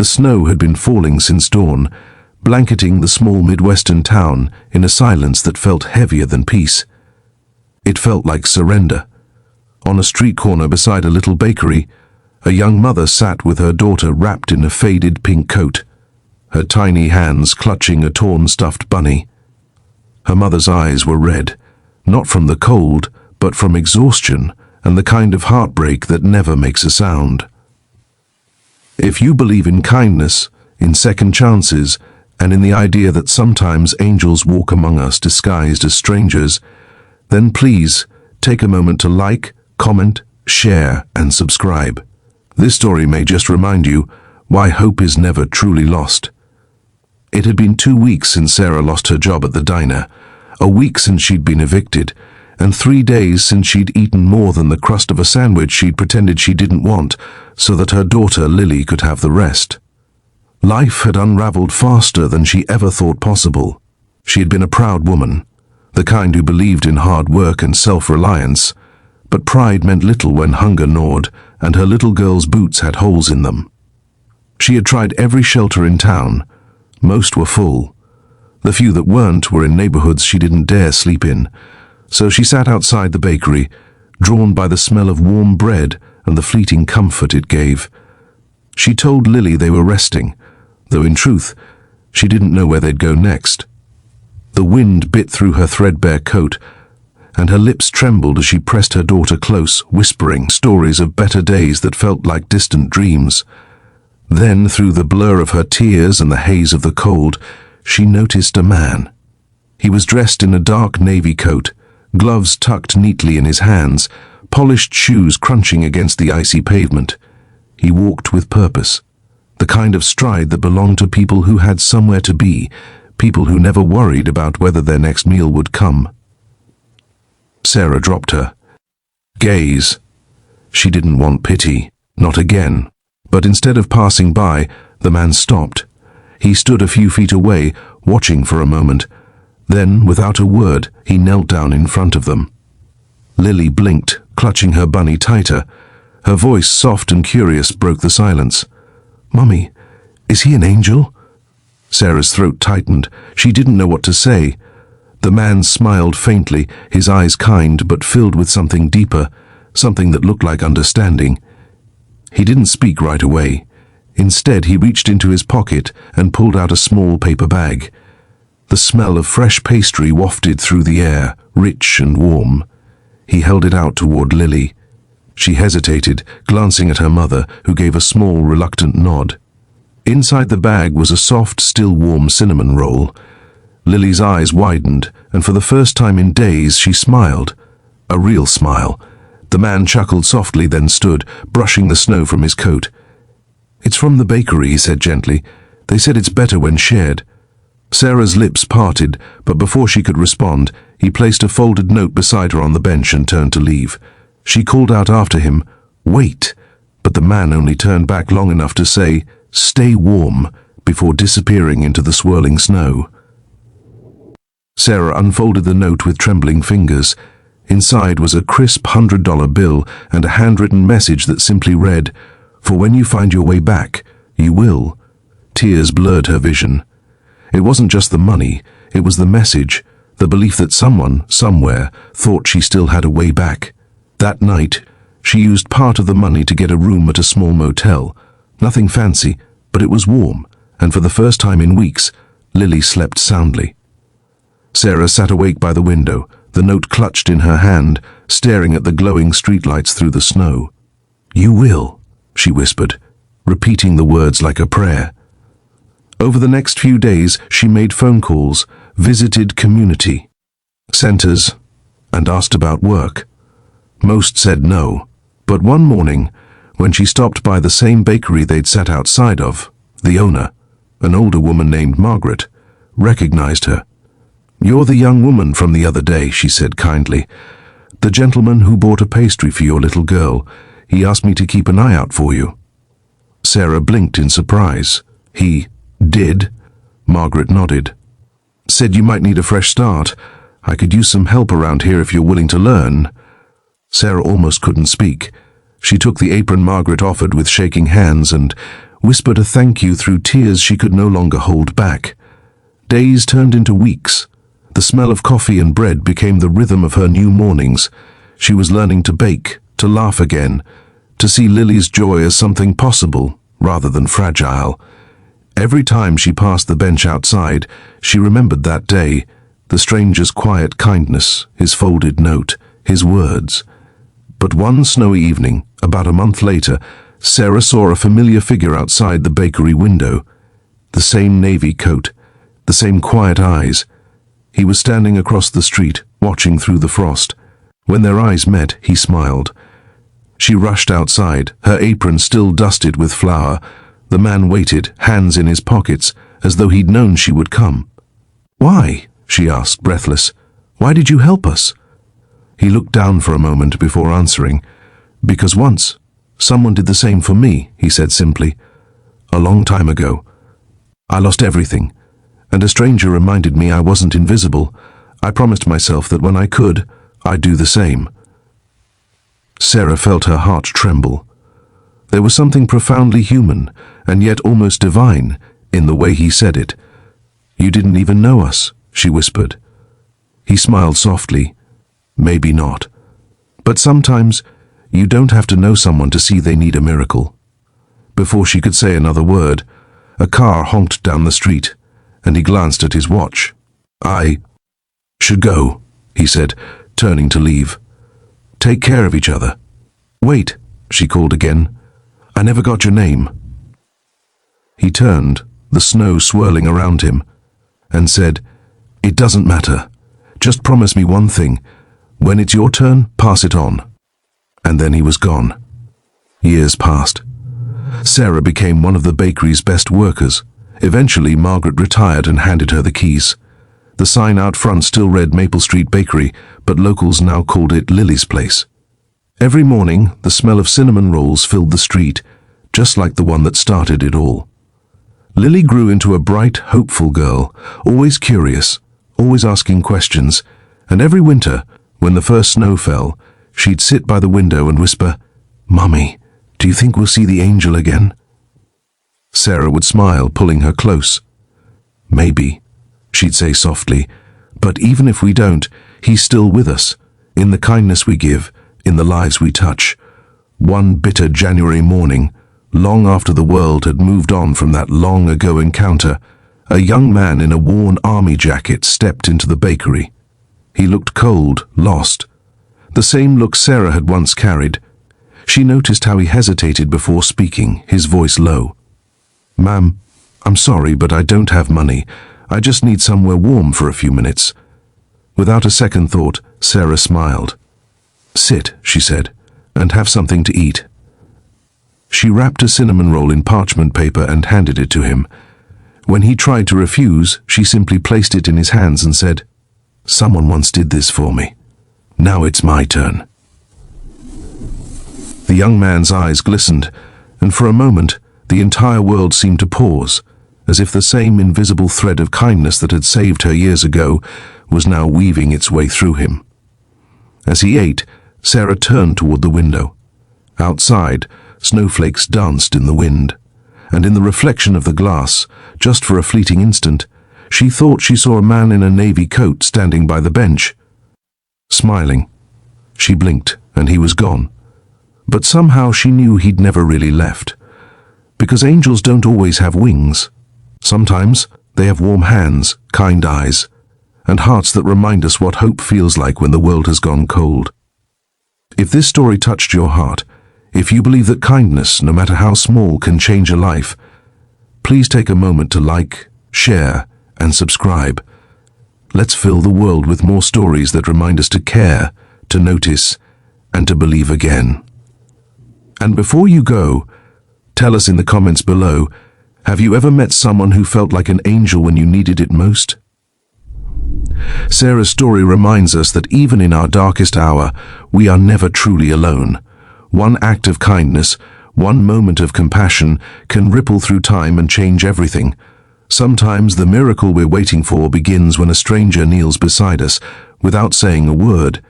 The snow had been falling since dawn, blanketing the small Midwestern town in a silence that felt heavier than peace. It felt like surrender. On a street corner beside a little bakery, a young mother sat with her daughter wrapped in a faded pink coat, her tiny hands clutching a torn stuffed bunny. Her mother's eyes were red, not from the cold, but from exhaustion and the kind of heartbreak that never makes a sound. If you believe in kindness, in second chances, and in the idea that sometimes angels walk among us disguised as strangers, then please take a moment to like, comment, share, and subscribe. This story may just remind you why hope is never truly lost. It had been 2 weeks since Sarah lost her job at the diner, a week since she'd been evicted, and 3 days since she'd eaten more than the crust of a sandwich she'd pretended she didn't want so that her daughter Lily could have the rest. Life had unraveled faster than she ever thought possible. She had been a proud woman, the kind who believed in hard work and self-reliance, but pride meant little when hunger gnawed and her little girl's boots had holes in them. She had tried every shelter in town. Most were full. The few that weren't were in neighborhoods she didn't dare sleep in, so she sat outside the bakery, drawn by the smell of warm bread and the fleeting comfort it gave. She told Lily they were resting, though in truth, she didn't know where they'd go next. The wind bit through her threadbare coat, and her lips trembled as she pressed her daughter close, whispering stories of better days that felt like distant dreams. Then, through the blur of her tears and the haze of the cold, she noticed a man. He was dressed in a dark navy coat, gloves tucked neatly in his hands, polished shoes crunching against the icy pavement. He walked with purpose, the kind of stride that belonged to people who had somewhere to be, people who never worried about whether their next meal would come. Sarah dropped her gaze. She didn't want pity, not again. But instead of passing by, the man stopped. He stood a few feet away, watching for a moment. Then, without a word, he knelt down in front of them. Lily blinked, clutching her bunny tighter. Her voice, soft and curious, broke the silence. "Mummy, is he an angel?" Sarah's throat tightened. She didn't know what to say. The man smiled faintly, his eyes kind but filled with something deeper, something that looked like understanding. He didn't speak right away. Instead, he reached into his pocket and pulled out a small paper bag. The smell of fresh pastry wafted through the air, rich and warm. He held it out toward Lily. She hesitated, glancing at her mother, who gave a small, reluctant nod. Inside the bag was a soft, still warm cinnamon roll. Lily's eyes widened, and for the first time in days she smiled. A real smile. The man chuckled softly, then stood, brushing the snow from his coat. "It's from the bakery," he said gently. "They said it's better when shared." Sarah's lips parted, but before she could respond, he placed a folded note beside her on the bench and turned to leave. She called out after him, "Wait," but the man only turned back long enough to say, "Stay warm," before disappearing into the swirling snow. Sarah unfolded the note with trembling fingers. Inside was a crisp $100 bill and a handwritten message that simply read, "For when you find your way back, you will." Tears blurred her vision. It wasn't just the money, it was the message, the belief that someone, somewhere, thought she still had a way back. That night, she used part of the money to get a room at a small motel. Nothing fancy, but it was warm, and for the first time in weeks, Lily slept soundly. Sarah sat awake by the window, the note clutched in her hand, staring at the glowing streetlights through the snow. "You will," she whispered, repeating the words like a prayer. Over the next few days, she made phone calls, visited community centers, and asked about work. Most said no, but one morning, when she stopped by the same bakery they'd sat outside of, the owner, an older woman named Margaret, recognized her. "You're the young woman from the other day," she said kindly. "The gentleman who bought a pastry for your little girl. He asked me to keep an eye out for you." Sarah blinked in surprise. "He did?" Margaret nodded. "Said you might need a fresh start. I could use some help around here if you're willing to learn." Sarah almost couldn't speak. She took the apron Margaret offered with shaking hands and, whispered a thank you through tears she could no longer hold back. Days turned into weeks. The smell of coffee and bread became the rhythm of her new mornings. She was learning to bake, to laugh again, to see Lily's joy as something possible rather than fragile. Every time she passed the bench outside, she remembered that day, the stranger's quiet kindness, his folded note, his words. But one snowy evening, about a month later, Sarah saw a familiar figure outside the bakery window. The same navy coat, the same quiet eyes. He was standing across the street, watching through the frost. When their eyes met, he smiled. She rushed outside, her apron still dusted with flour. The man waited, hands in his pockets, as though he'd known she would come. "Why?" she asked, breathless. "Why did you help us?" He looked down for a moment before answering. "Because once, someone did the same for me," he said simply. "A long time ago. I lost everything, and a stranger reminded me I wasn't invisible. I promised myself that when I could, I'd do the same." Sarah felt her heart tremble. There was something profoundly human, and yet almost divine, in the way he said it. "You didn't even know us," she whispered. He smiled softly. "Maybe not. But sometimes you don't have to know someone to see they need a miracle." Before she could say another word, a car honked down the street, and he glanced at his watch. "I should go," he said, turning to leave. "Take care of each other." "Wait," she called again. "I never got your name." He turned, the snow swirling around him, and said, "It doesn't matter. Just promise me one thing. When it's your turn, pass it on." And then he was gone. Years passed. Sarah became one of the bakery's best workers. Eventually, Margaret retired and handed her the keys. The sign out front still read Maple Street Bakery, but locals now called it Lily's Place. Every morning, the smell of cinnamon rolls filled the street, just like the one that started it all. Lily grew into a bright, hopeful girl, always curious, always asking questions, and every winter, when the first snow fell, she'd sit by the window and whisper, "Mummy, do you think we'll see the angel again?" Sarah would smile, pulling her close. "Maybe," she'd say softly, "but even if we don't, he's still with us, in the kindness we give, in the lives we touch." One bitter January morning, long after the world had moved on from that long-ago encounter, a young man in a worn army jacket stepped into the bakery. He looked cold, lost. The same look Sarah had once carried. She noticed how he hesitated before speaking, his voice low. "Ma'am, I'm sorry, but I don't have money. I just need somewhere warm for a few minutes." Without a second thought, Sarah smiled. "Sit," she said, "and have something to eat." She wrapped a cinnamon roll in parchment paper and handed it to him. When he tried to refuse, she simply placed it in his hands and said, "Someone once did this for me. Now it's my turn." The young man's eyes glistened, and for a moment, the entire world seemed to pause, as if the same invisible thread of kindness that had saved her years ago was now weaving its way through him. As he ate, Sarah turned toward the window. Outside, snowflakes danced in the wind, and in the reflection of the glass, just for a fleeting instant, she thought she saw a man in a navy coat standing by the bench. Smiling, she blinked, and he was gone. But somehow she knew he'd never really left. Because angels don't always have wings. Sometimes they have warm hands, kind eyes, and hearts that remind us what hope feels like when the world has gone cold. If this story touched your heart, if you believe that kindness, no matter how small, can change a life, please take a moment to like, share, and subscribe. Let's fill the world with more stories that remind us to care, to notice, and to believe again. And before you go, tell us in the comments below, have you ever met someone who felt like an angel when you needed it most? Sarah's story reminds us that even in our darkest hour, we are never truly alone. One act of kindness, one moment of compassion can ripple through time and change everything. Sometimes the miracle we're waiting for begins when a stranger kneels beside us without saying a word,